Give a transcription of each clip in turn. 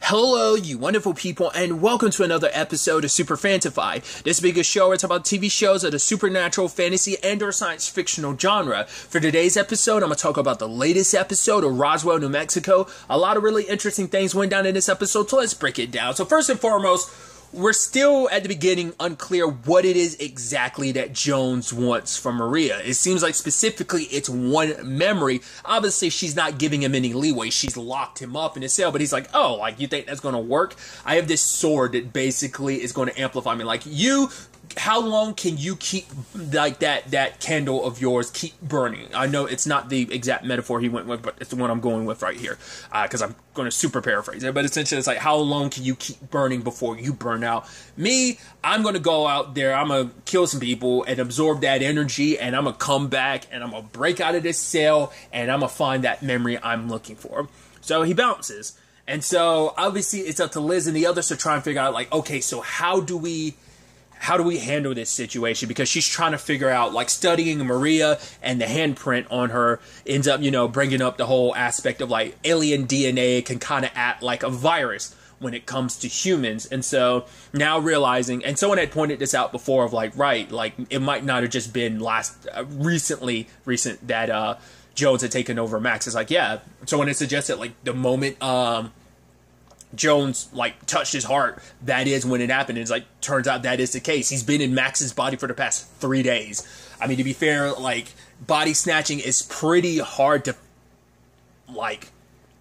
Hello, you wonderful people, and welcome to another episode of Super-Fanta-Fi. This big a show where it's about TV shows of the supernatural, fantasy, and or science fictional genre. For today's episode, I'm going to talk about the latest episode of Roswell, New Mexico. A lot of really interesting things went down in this episode, so let's break it down. So first and foremost, we're still at the beginning unclear what it is exactly that Jones wants from Maria. It seems like specifically it's one memory. Obviously, she's not giving him any leeway. She's locked him up in his cell, but he's like, oh, like, you think that's going to work? I have this sword that basically is going to amplify me. Like, how long can you keep, like, that candle of yours keep burning? I know it's not the exact metaphor he went with, but it's the one I'm going with right here, because I'm going to super paraphrase it. But essentially, it's like, how long can you keep burning before you burn out? Me, I'm going to go out there, I'm going to kill some people and absorb that energy, and I'm going to come back, and I'm going to break out of this cell, and I'm going to find that memory I'm looking for. So he bounces. And so, obviously, it's up to Liz and the others to try and figure out, like, okay, so how do we handle this situation? Because she's trying to figure out, like, studying Maria and the handprint on her ends up, bringing up the whole aspect of, like, alien DNA can kind of act like a virus when it comes to humans. And so now realizing, and someone had pointed this out before of, like, right, like, it might not have just been recent that Jones had taken over Max. It's like, yeah, someone had suggested, like, the moment Jones, like, touched his heart, that is when it happened. It's like, turns out that is the case. He's been in Max's body for the past 3 days. I mean, to be fair, like, body snatching is pretty hard to, like,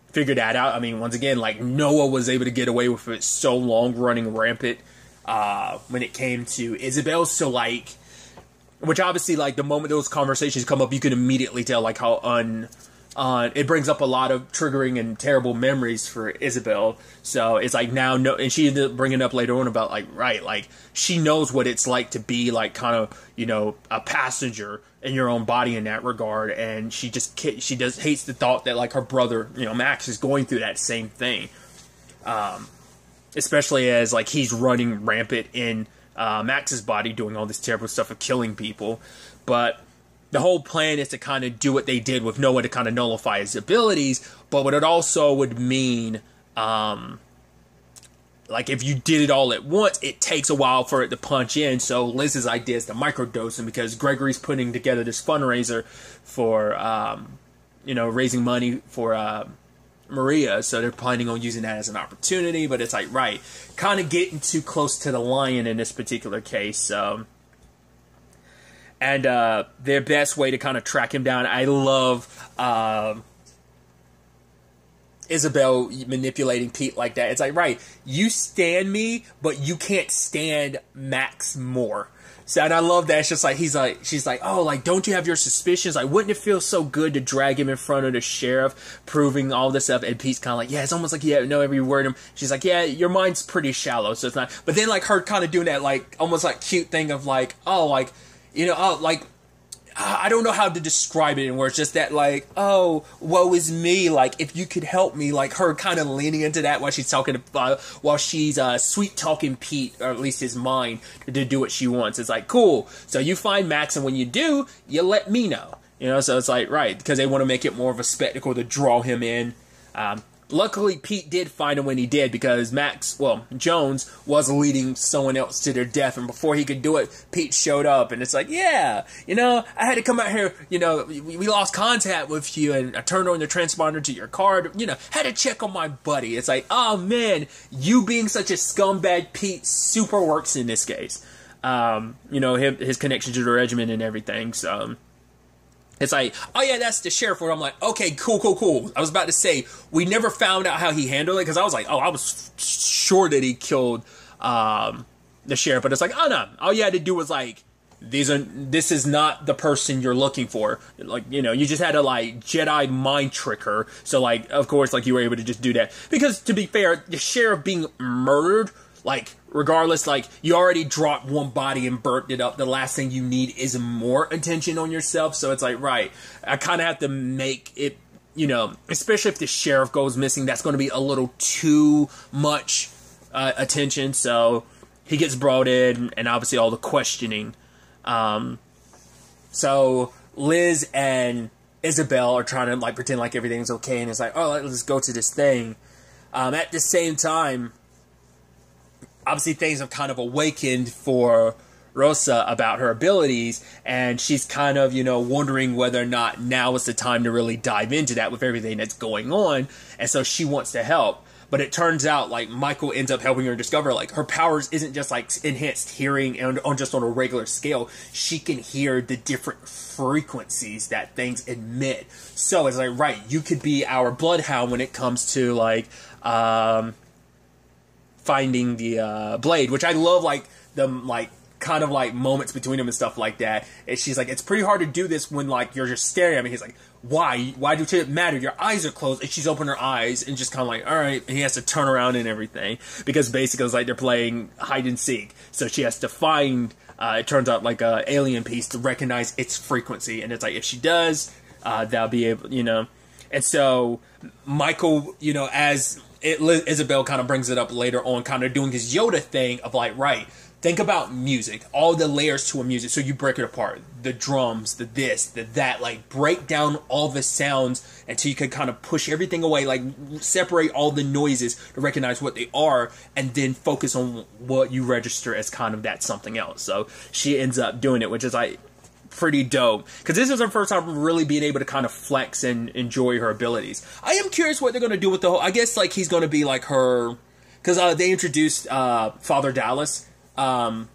figure that out. I mean, once again, like, Noah was able to get away with it so long, running rampant when it came to Isabel. So, like, which obviously, like, the moment those conversations come up, you can immediately tell, like, how it brings up a lot of triggering and terrible memories for Isabel. So it's like now, no, and she ended up bringing up later on about, like, right, like, she knows what it's like to be, like, kind of, a passenger in your own body in that regard. And she hates the thought that, like, her brother, Max, is going through that same thing. Especially as, like, he's running rampant in Max's body, doing all this terrible stuff of killing people. But the whole plan is to kind of do what they did with Noah to kind of nullify his abilities, but what it also would mean, like, if you did it all at once, it takes a while for it to punch in. So Liz's idea is to microdose him, because Gregory's putting together this fundraiser for, raising money for Maria, so they're planning on using that as an opportunity, but it's like, right, kind of getting too close to the lion in this particular case, so. And their best way to kind of track him down, I love Isabel manipulating Pete like that. It's like, right, you stand me, but you can't stand Max more. So, and I love that. It's just like, she's like, oh, like, don't you have your suspicions? Like, wouldn't it feel so good to drag him in front of the sheriff, proving all this stuff? And Pete's kind of like, yeah, it's almost like you know every word of him. She's like, yeah, your mind's pretty shallow, so it's not. But then, like, her kind of doing that, like, almost like cute thing of, like, oh, like, like, I don't know how to describe it in words, just that, like, oh, woe is me, like, if you could help me, like, her kind of leaning into that while she's talking, while she's sweet-talking Pete, or at least his mind, to do what she wants. It's like, cool, so you find Max, and when you do, you let me know, so it's like, right, because they want to make it more of a spectacle to draw him in. Luckily, Pete did find him when he did, because Jones was leading someone else to their death, and before he could do it, Pete showed up, and it's like, yeah, I had to come out here, we lost contact with you, and I turned on the transponder to your card, had to check on my buddy. It's like, oh man, you being such a scumbag, Pete, super works in this case. His connection to the regiment and everything, so. It's like, oh yeah, that's the sheriff. Where I'm like, okay, cool. I was about to say, we never found out how he handled it, because I was like, oh, I was sure that he killed the sheriff. But it's like, oh no, all you had to do was, like, this is not the person you're looking for. Like, you just had to, like, Jedi mind trick her. So, like, of course, like, you were able to just do that. Because, to be fair, the sheriff being murdered, like, regardless, like, you already dropped one body and burnt it up. The last thing you need is more attention on yourself. So it's like, right, I kind of have to make it, especially if the sheriff goes missing, that's going to be a little too much attention. So he gets brought in, and obviously all the questioning. So Liz and Isabel are trying to, like, pretend like everything's okay, and it's like, oh, let's go to this thing. At the same time, obviously things have kind of awakened for Rosa about her abilities, and she's kind of, wondering whether or not now is the time to really dive into that with everything that's going on, and so she wants to help. But it turns out, like, Michael ends up helping her discover, like, her powers isn't just, like, enhanced hearing and just on a regular scale. She can hear the different frequencies that things emit. So it's like, right, you could be our bloodhound when it comes to, like, finding the blade, which I love, like, the, like, kind of like moments between them and stuff like that. And she's like, it's pretty hard to do this when like you're just staring at me. He's like, why do it matter? Your eyes are closed. And she's opened her eyes and just kind of like, all right. And he has to turn around and everything because basically it's like they're playing hide and seek. So she has to find, it turns out like a alien piece to recognize its frequency. And it's like, if she does, they'll be able, and so Michael, as Isabel kind of brings it up later on, kind of doing his Yoda thing of like, right, think about music, all the layers to a music. So you break it apart, the drums, the this, the that, like break down all the sounds until you can kind of push everything away, like separate all the noises to recognize what they are, and then focus on what you register as kind of that something else. So she ends up doing it, which is like pretty dope, because this is her first time really being able to kind of flex and enjoy her abilities. I am curious what they're going to do with the whole, I guess like he's going to be like her, because they introduced Father Dallas. I'm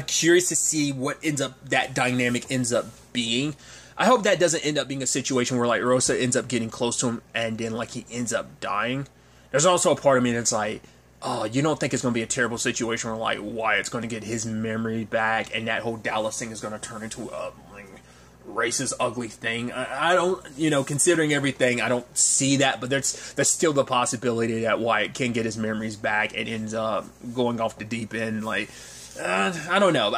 curious to see what that dynamic ends up being. I hope that doesn't end up being a situation where like Rosa ends up getting close to him and then like he ends up dying. There's also a part of me that's like, oh, you don't think it's going to be a terrible situation where like Wyatt's going to get his memory back and that whole Dallas thing is going to turn into a racist, ugly thing. I don't, considering everything, I don't see that, but there's still the possibility that Wyatt can get his memories back and ends up going off the deep end. Like, I don't know.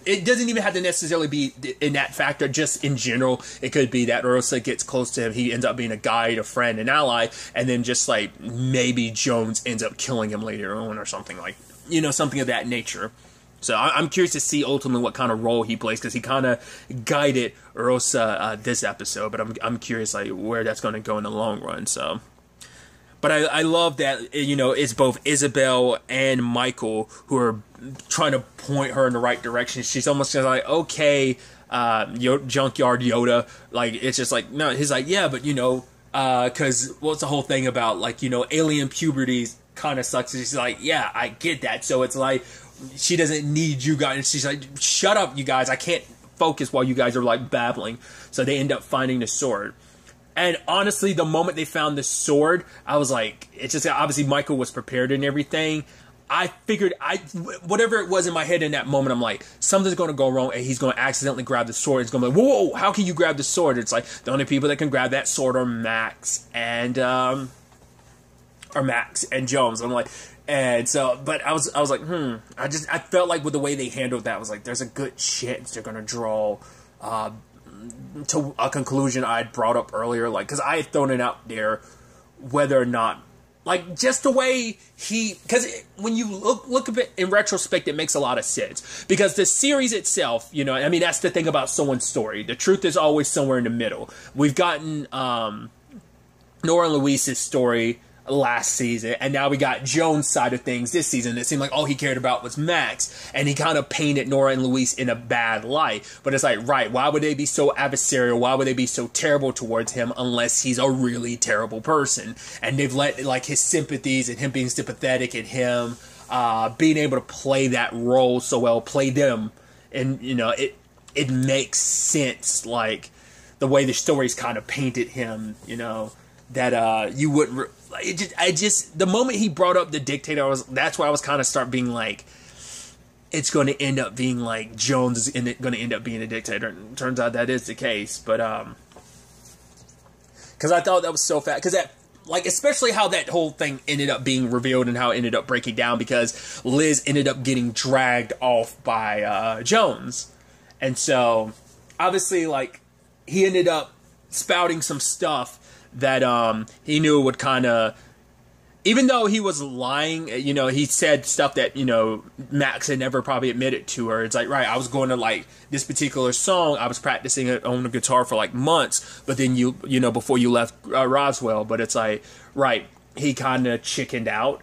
It doesn't even have to necessarily be in that factor. Just in general, it could be that Rosa gets close to him, he ends up being a guide, a friend, an ally, and then just like maybe Jones ends up killing him later on or something like, something of that nature. So I'm curious to see ultimately what kind of role he plays, because he kind of guided Rosa this episode, but I'm curious like where that's going to go in the long run. So, but I love that it's both Isabel and Michael who are trying to point her in the right direction. She's almost like, okay, junkyard Yoda, like it's just like, no, he's like, yeah, but because what's the whole thing about like alien puberty kind of sucks. She's like, yeah, I get that. So it's like, she doesn't need you guys. And she's like, shut up, you guys. I can't focus while you guys are like babbling. So they end up finding the sword. And honestly, the moment they found the sword, I was like, it's just obviously Michael was prepared and everything. I figured whatever it was in my head in that moment, I'm like, something's going to go wrong and he's going to accidentally grab the sword. It's going to be like, whoa, how can you grab the sword? It's like the only people that can grab that sword are Max and Jones. I'm like, and so, but I was like, I felt like with the way they handled that, I was like, there's a good chance they're going to draw to a conclusion I had brought up earlier, like, because I had thrown it out there, whether or not, like, just the way because when you look at it in retrospect, it makes a lot of sense, because the series itself, I mean, that's the thing about someone's story. The truth is always somewhere in the middle. We've gotten Nora and Luis's story last season, and now we got Jones' side of things this season. It seemed like all he cared about was Max, and he kind of painted Nora and Luis in a bad light. But it's like, right, why would they be so adversarial? Why would they be so terrible towards him unless he's a really terrible person? And they've let like his sympathies and him being sympathetic and him being able to play that role so well, play them, and it makes sense, like the way the story's kind of painted him, that you wouldn't. The moment he brought up the dictator, that's why I was kind of start being like, it's going to end up being like Jones is going to end up being a dictator. And it turns out that is the case, but because I thought that was so fast, because that, like, especially how that whole thing ended up being revealed and how it ended up breaking down, because Liz ended up getting dragged off by Jones, and so obviously like he ended up spouting some stuff that he knew would kind of, even though he was lying, he said stuff that, Max had never probably admitted to her. It's like, right, I was going to like this particular song, I was practicing it on the guitar for like months, but then before you left Roswell, but it's like, right, he kind of chickened out.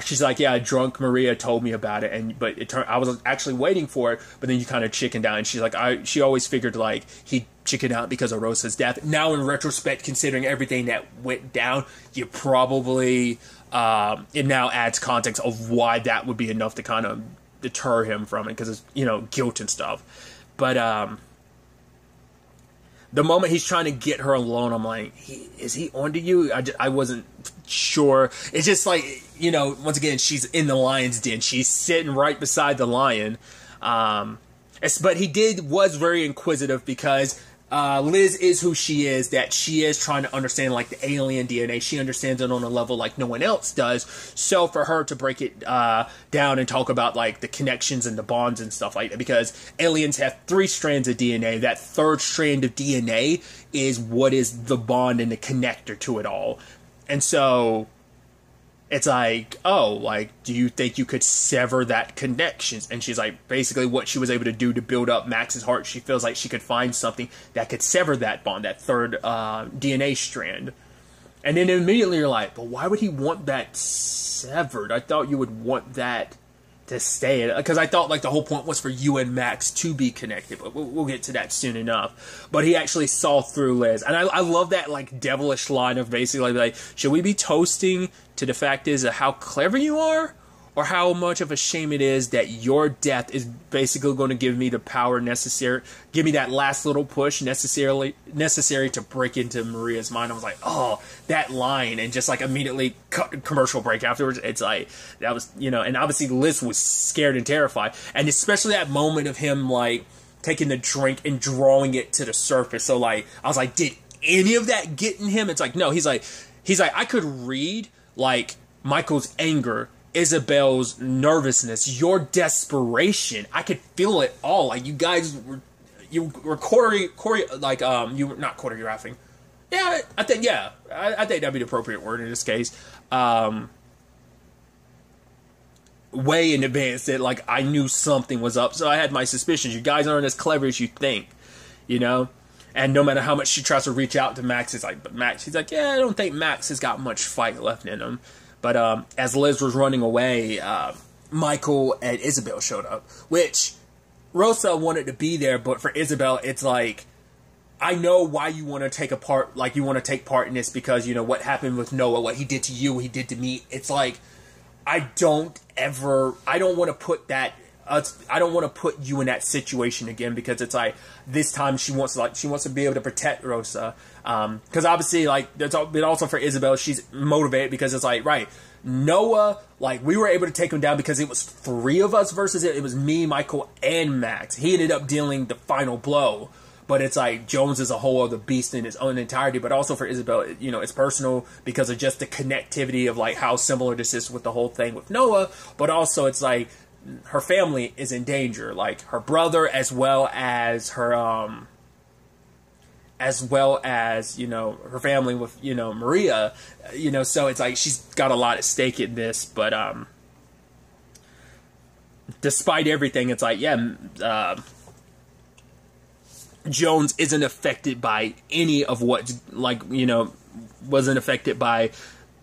She's like, yeah, drunk Maria told me about it, but I was actually waiting for it, but then you kind of chickened out. And she's like, she always figured like he chickened out because of Rosa's death. Now in retrospect, considering everything that went down, you probably it now adds context of why that would be enough to kind of deter him from it, because it's, you know, guilt and stuff. But the moment he's trying to get her alone, I'm like, is he onto you? I wasn't sure. It's just like, you know, once again, she's in the lion's den. She's sitting right beside the lion. But he was very inquisitive, because Liz is who she is, that she is trying to understand, like, the alien DNA. She understands it on a level like no one else does. So for her to break it down and talk about, like, the connections and the bonds and stuff like that, because aliens have 3 strands of DNA. That 3rd strand of DNA is what is the bond and the connector to it all. And so it's like, oh, like, do you think you could sever that connection? And she's like, basically what she was able to do to build up Max's heart, she feels like she could find something that could sever that bond, that 3rd DNA strand. And then immediately you're like, but why would he want that severed? I thought you would want that to stay. Because I thought, like, the whole point was for you and Max to be connected. But we'll get to that soon enough. But he actually saw through Liz. And I love that, like, devilish line of basically, like, should we be toasting to the fact is how clever you are? Or how much of a shame it is that your death is basically going to give me the power necessary, give me that last little push necessary to break into Maria's mind. I was like, oh, that line, and just like immediately cut commercial break afterwards. It's like, that was, you know, and obviously Liz was scared and terrified. And especially that moment of him, like, taking the drink and drawing it to the surface. So, like, I was like, did any of that get in him? It's like, no, he's like, I could read, like, Michael's anger, Isabel's nervousness, your desperation. I could feel it all. Like, you guys were like, you were not choreographing. Yeah, I think that'd be the appropriate word in this case. Way in advance that, like, I knew something was up, so I had my suspicions. You guys aren't as clever as you think, you know? And no matter how much she tries to reach out to Max, it's like, but Max, he's like, yeah, I don't think Max has got much fight left in him. But as Liz was running away, Michael and Isabel showed up, which Rosa wanted to be there, but for Isabel, it's like, I know why you want to take a part, like, you want to take part in this, because, you know, what happened with Noah, what he did to you, what he did to me. It's like, I don't want to put that, I don't want to put you in that situation again, because it's like, this time she wants to be able to protect Rosa. Because obviously, like, but also for Isabel, she's motivated because it's like, right, Noah, like, we were able to take him down because it was 3 of us versus it. It was me, Michael, and Max. He ended up dealing the final blow. But it's like, Jones is a whole other beast in his own entirety. But also for Isabel, you know, it's personal because of just the connectivity of, like, how similar this is with the whole thing with Noah. But also it's like, her family is in danger, like her brother, as well as her, you know, her family with, you know, Maria, you know, so it's like, she's got a lot at stake in this, but, despite everything, it's like, yeah, Jones isn't affected by any of what, like, you know, wasn't affected by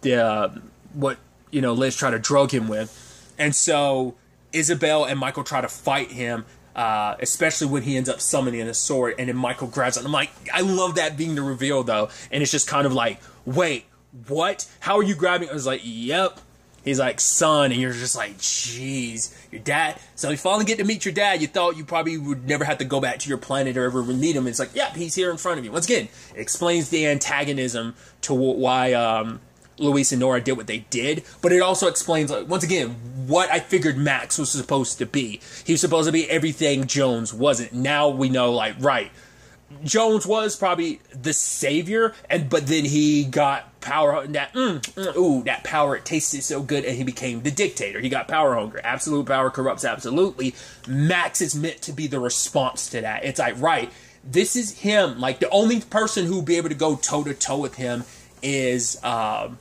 the, what, you know, Liz tried to drug him with, and so Isabel and Michael try to fight him, especially when he ends up summoning a sword, and then Michael grabs it. I'm like, I love that being the reveal, though. And it's just kind of like, wait, what? How are you grabbing it? I was like, yep. He's like, son, and you're just like, jeez, your dad. So you finally get to meet your dad. You thought you probably would never have to go back to your planet or ever meet him. It's like, yep, he's here in front of you. Once again, it explains the antagonism to why Luis and Nora did what they did, but it also explains, like, once again, what I figured Max was supposed to be. He was supposed to be everything Jones wasn't. Now we know, like, right, Jones was probably the savior, but then he got power, that that power, it tasted so good, and he became the dictator. He got power hunger. Absolute power corrupts absolutely. Max is meant to be the response to that. It's like, right, this is him. Like, the only person who would be able to go toe-to-toe with him is, and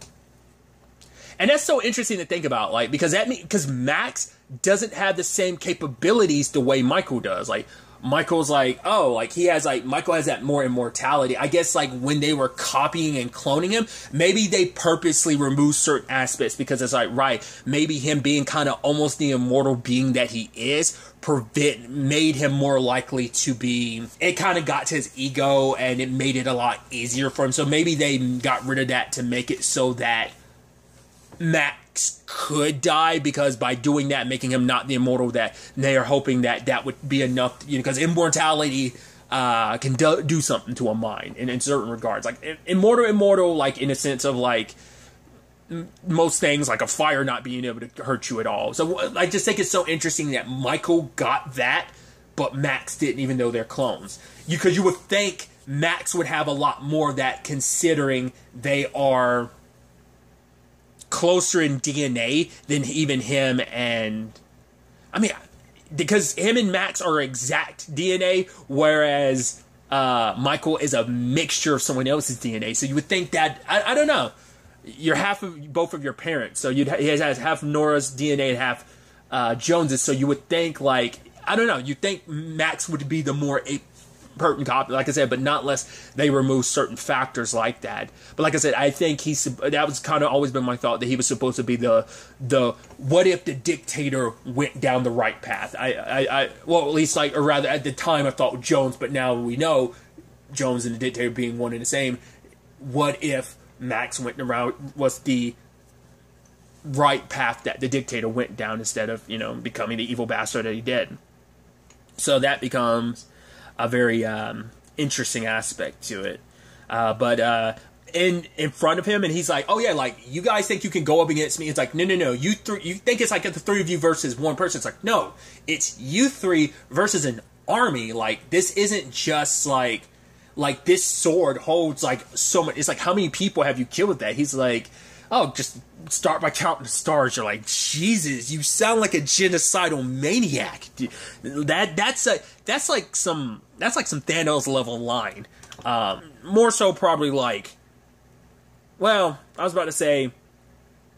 that's so interesting to think about, like, because Max doesn't have the same capabilities the way Michael does. Like, Michael's like, oh, like Michael has that more immortality. I guess like when they were copying and cloning him, maybe they purposely removed certain aspects because it's like, right, maybe him being kind of almost the immortal being that he is made him more likely to be, it kind of got to his ego and it made it a lot easier for him. So maybe they got rid of that to make it so that Max could die, because by doing that, making him not the immortal, that they are hoping that that would be enough, because immortality can do something to a mind in certain regards. Like immortal, like in a sense of like most things, like a fire not being able to hurt you at all. So I just think it's so interesting that Michael got that, but Max didn't, even though they're clones. Because you would think Max would have a lot more of that, considering they are closer in DNA than even him and... I mean, because him and Max are exact DNA, whereas Michael is a mixture of someone else's DNA. So you would think that... I don't know. You're half of both of your parents. So he has half Nora's DNA and half Jones's. So you would think, like... I don't know. You'd think Max would be the more pertinent copy, like I said, but not unless they remove certain factors like that. But like I said, I think that was kind of always been my thought, that he was supposed to be the what if the dictator went down the right path. Well, at least, like, or rather at the time I thought Jones, but now we know Jones and the dictator being one and the same. What if Max was the right path that the dictator went down, instead of, becoming the evil bastard that he did? So that becomes a very interesting aspect to it. But in front of him, and he's like, oh yeah, like, you guys think you can go up against me? It's like, no, you think it's like the three of you versus one person. It's like, no, it's you three versus an army. Like, this isn't just like this sword holds like so much. It's like, how many people have you killed with that? He's like, oh, just start by counting the stars. You're like, Jesus, you sound like a genocidal maniac. That's like some Thanos level line. More so probably like, well, I was about to say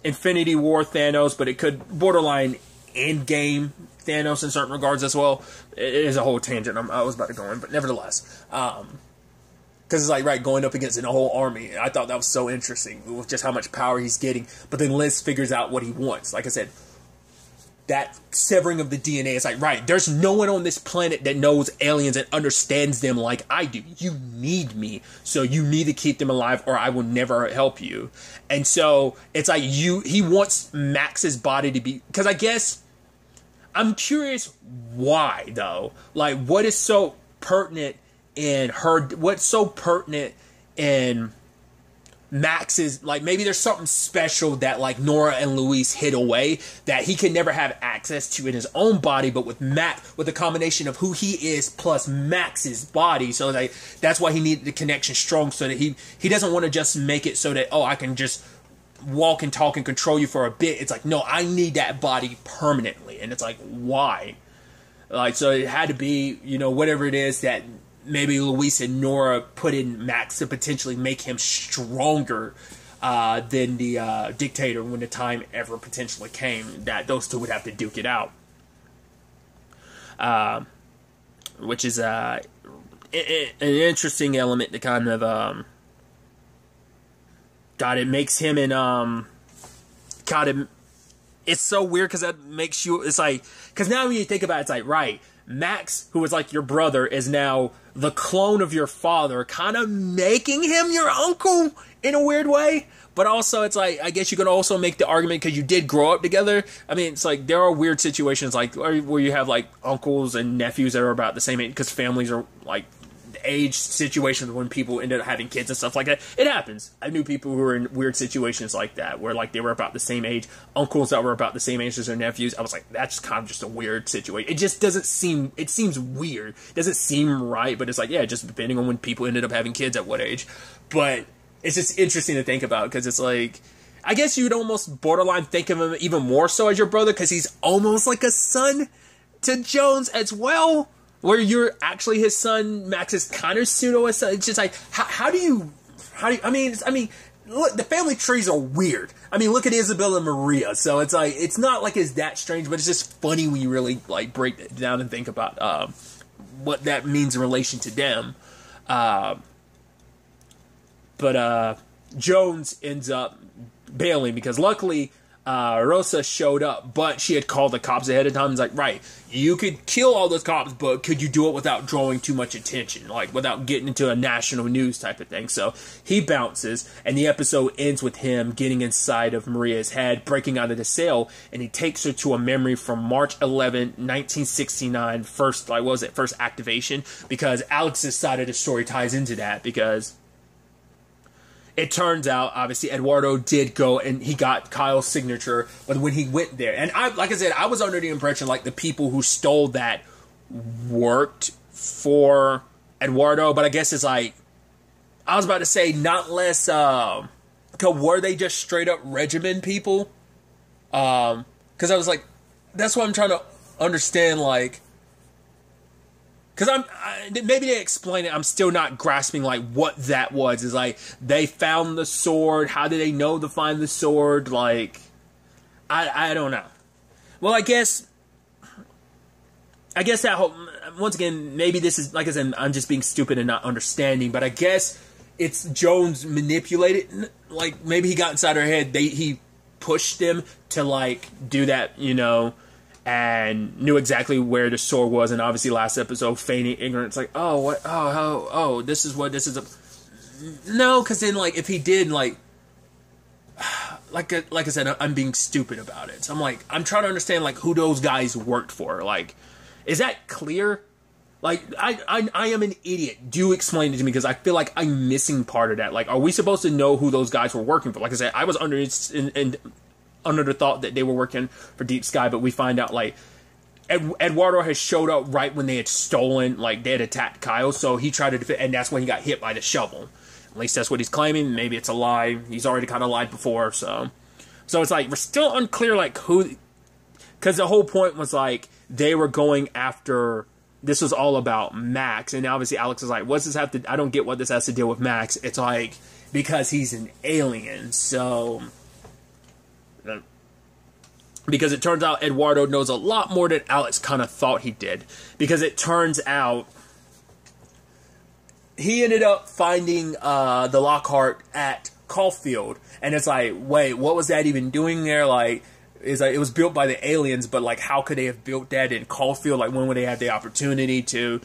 Infinity War Thanos, but it could borderline Endgame Thanos in certain regards as well. It is a whole tangent I was about to go in, but nevertheless, because it's like, right, going up against a whole army. I thought that was so interesting with just how much power he's getting. But then Liz figures out what he wants. Like I said, that severing of the DNA is like, right, there's no one on this planet that knows aliens and understands them like I do. You need me. So you need to keep them alive or I will never help you. And so it's like he wants Max's body to be... Because I guess... I'm curious why, though. Like, what is so pertinent in her, what's so pertinent in Max's, like, maybe there's something special that, like, Nora and Luis hid away that he can never have access to in his own body, but with Max, with the combination of who he is plus Max's body. So, like, that's why he needed the connection strong, so that he doesn't want to just make it so that, oh, I can just walk and talk and control you for a bit. It's like, no, I need that body permanently. And it's like, why? Like, so it had to be, whatever it is that maybe Luis and Nora put in Max to potentially make him stronger than the dictator when the time ever potentially came, that those two would have to duke it out. Which is an interesting element to kind of... God, it makes him and... it's so weird because that makes you... It's like... Because now when you think about it, it's like, right, Max, who was like your brother, is now the clone of your father, kind of making him your uncle in a weird way. But also, it's like, I guess you could also make the argument because you did grow up together. I mean, it's like, there are weird situations like where you have like uncles and nephews that are about the same age, because families are like age situations when people ended up having kids and stuff like that. It happens. I knew people who were in weird situations like that, where like they were about the same age, uncles that were about the same age as their nephews. I was like, that's kind of just a weird situation. It just doesn't seem, it seems weird. It doesn't seem right, but it's like, yeah, just depending on when people ended up having kids at what age. But it's just interesting to think about, because it's like, I guess you'd almost borderline think of him even more so as your brother, because he's almost like a son to Jones as well. Where you're actually his son, Max is kind of pseudo his son. It's just like, how do you, I mean, look, the family trees are weird. I mean, look at Isabella and Maria. So it's like, it's not like it's that strange, but it's just funny when you really like break it down and think about what that means in relation to them. But Jones ends up bailing because luckily Rosa showed up, but she had called the cops ahead of time. It's like, right, you could kill all those cops, but could you do it without drawing too much attention, like without getting into a national news type of thing? So he bounces, and the episode ends with him getting inside of Maria's head, breaking out of the cell, and he takes her to a memory from March 11, 1969, first activation, because Alex's side of the story ties into that, because it turns out, obviously, Eduardo did go and he got Kyle's signature, but when he went there, and like I said, I was under the impression like the people who stole that worked for Eduardo, but I guess it's like, I was about to say not less, were they just straight up regimen people? Because I was like, that's what I'm trying to understand, like, because maybe they explain it. I'm still not grasping like what that was. Is like they found the sword. How did they know to find the sword? Like, I don't know. Well, I guess that whole, once again, maybe this is, like I said, I'm just being stupid and not understanding. But I guess it's Jones manipulated. Like maybe he got inside her head. He pushed them to like do that, you know. And knew exactly where the sword was, and obviously last episode feigning ignorance, like, oh, what, this is what this is. No, because then like if he did like I said, I'm being stupid about it. So I'm like, I'm trying to understand like who those guys worked for. Like, is that clear? Like, I am an idiot. Do explain it to me, because I feel like I'm missing part of that. Like, are we supposed to know who those guys were working for? Like I said, I was under the thought that they were working for Deep Sky, but we find out like Eduardo has showed up right when they had stolen, like they had attacked Kyle, so he tried to defend, and that's when he got hit by the shovel. At least that's what he's claiming. Maybe it's a lie. He's already kind of lied before, so it's like we're still unclear like who, because the whole point was like they were going after. This was all about Max, and obviously Alex is like, "What's this have to? I don't get what this has to deal with Max." It's like because he's an alien, so. Because it turns out Eduardo knows a lot more than Alex kind of thought he did. Because it turns out he ended up finding the Lockhart at Caulfield. And it's like, wait, what was that even doing there? Like, it's like it was built by the aliens, but like how could they have built that in Caulfield? Like when would they have the opportunity to?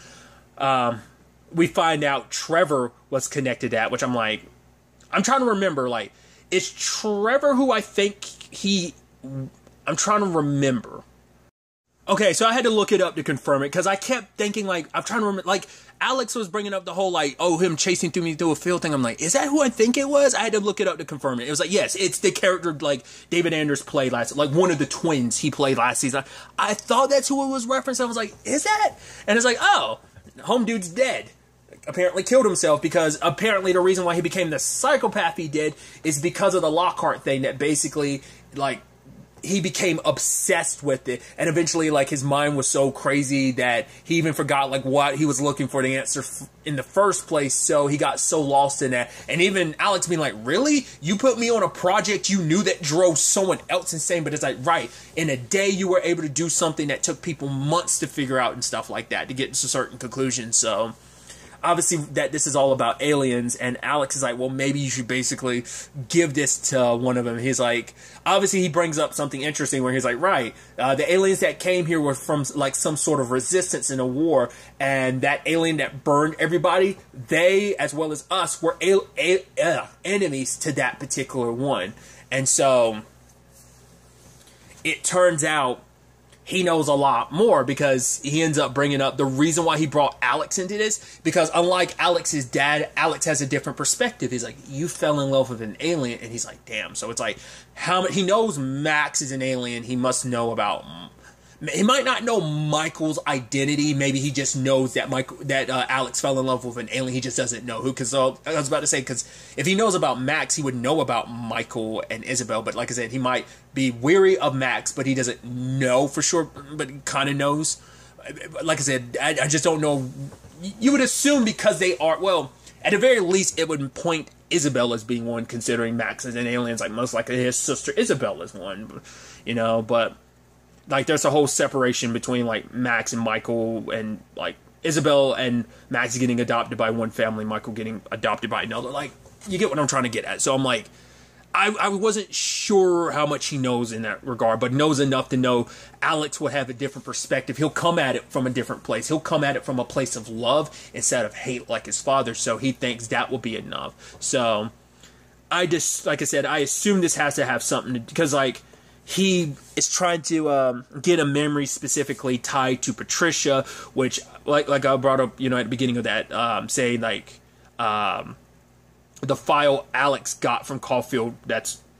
We find out Trevor was connected to that, which I'm like, I'm trying to remember, like, is Trevor who I think I'm trying to remember. Okay, so I had to look it up to confirm it, because I kept thinking, like, I'm trying to remember, like, Alex was bringing up the whole, like, oh, him chasing me through a field thing. I'm like, is that who I think it was? I had to look it up to confirm it. It was like, yes, it's the character, like, David Anders played like, one of the twins he played last season. I thought that's who it was referenced. I was like, is that? And it's like, oh, home dude's dead. Apparently killed himself, because apparently the reason why he became the psychopath he did is because of the Lockhart thing, that basically, like, he became obsessed with it, and eventually, like, his mind was so crazy that he even forgot, like, what he was looking for the answer in the first place, so he got so lost in that. And even Alex being like, really? You put me on a project you knew that drove someone else insane? But it's like, right, in a day you were able to do something that took people months to figure out and stuff like that, to get to certain conclusions, so... Obviously, that this is all about aliens, and Alex is like, well, maybe you should basically give this to one of them. He's like, obviously, he brings up something interesting where he's like, right, the aliens that came here were from, like, some sort of resistance in a war, and that alien that burned everybody, they, as well as us, were enemies to that particular one. And so, it turns out, he knows a lot more, because he ends up bringing up the reason why he brought Alex into this, because unlike Alex's dad, Alex has a different perspective. He's like, you fell in love with an alien, and he's like, damn. So it's like, he knows Max is an alien. He must know about, he might not know Michael's identity. Maybe he just knows that Alex fell in love with an alien. He just doesn't know who. Because I was about to say, because if he knows about Max, he would know about Michael and Isabel. But like I said, he might be weary of Max, but he doesn't know for sure. But he kind of knows. Like I said, I just don't know. You would assume because they are, well, at the very least, it would point Isabel as being one, considering Max as an alien. It's like most likely his sister Isabel is one, you know, but like there's a whole separation between like Max and Michael and like Isabel and Max getting adopted by one family, Michael getting adopted by another. Like, you get what I'm trying to get at. So I'm like, I wasn't sure how much he knows in that regard, but knows enough to know Alex would have a different perspective. He'll come at it from a different place. He'll come at it from a place of love instead of hate like his father. So he thinks that will be enough. So I just, like I said, I assume this has to have something to, because like he is trying to get a memory specifically tied to Patricia, which like I brought up, you know, at the beginning of that, saying like, the file Alex got from Caulfield,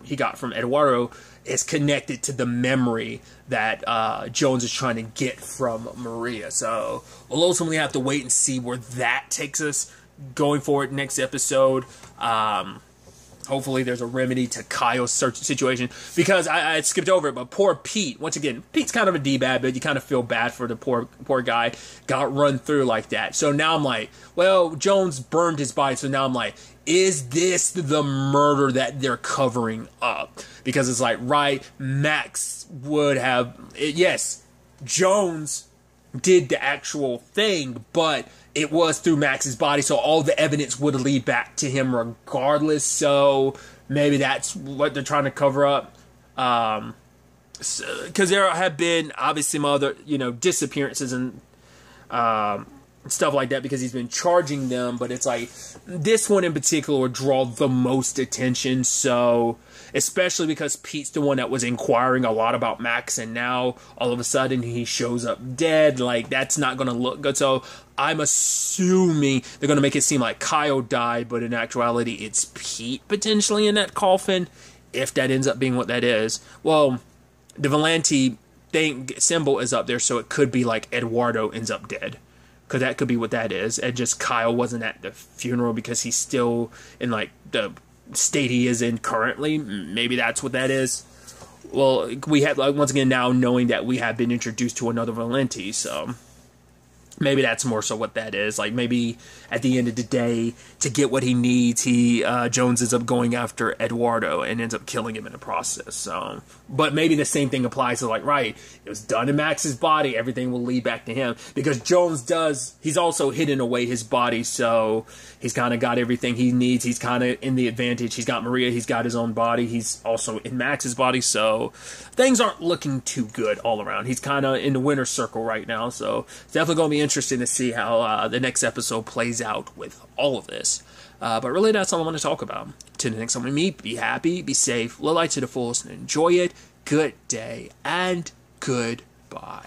he got from Eduardo, is connected to the memory that Jones is trying to get from Maria. So we'll ultimately have to wait and see where that takes us going forward next episode. Hopefully there's a remedy to Kyle's situation, because I skipped over it, but poor Pete, once again, Pete's kind of a D-bag, but you kind of feel bad for the poor guy, got run through like that. So now I'm like, well, Jones burned his body, so now I'm like, is this the murder that they're covering up? Because it's like, right, Max would have, yes, Jones did the actual thing, but it was through Max's body, so all the evidence would lead back to him regardless. So maybe that's what they're trying to cover up. Because there have been obviously some other, you know, disappearances and stuff like that, because he's been charging them, but it's like this one in particular would draw the most attention. So especially because Pete's the one that was inquiring a lot about Max, and now all of a sudden he shows up dead. Like, that's not going to look good. So I'm assuming they're going to make it seem like Kyle died, but in actuality it's Pete potentially in that coffin, if that ends up being what that is. Well, the Valenti thing symbol is up there, so it could be like Eduardo ends up dead, because that could be what that is, and just Kyle wasn't at the funeral because he's still in like the state he is in currently. Maybe that's what that is. Well, we have, like, once again, now knowing that we have been introduced to another Valenti, so maybe that's more so what that is. Like, maybe at the end of the day, to get what he needs, Jones ends up going after Eduardo and ends up killing him in the process. So, but maybe the same thing applies to, like, right, it was done in Max's body, everything will lead back to him, because Jones he's also hidden away his body, so he's kind of got everything he needs. He's kind of in the advantage. He's got Maria, he's got his own body, he's also in Max's body, so things aren't looking too good all around. He's kind of in the winner's circle right now, so it's definitely going to be interesting to see how the next episode plays out with all of this. But really, that's all I want to talk about. Till the next time we meet, be happy, be safe, live life to the fullest, and enjoy it. Good day, and goodbye.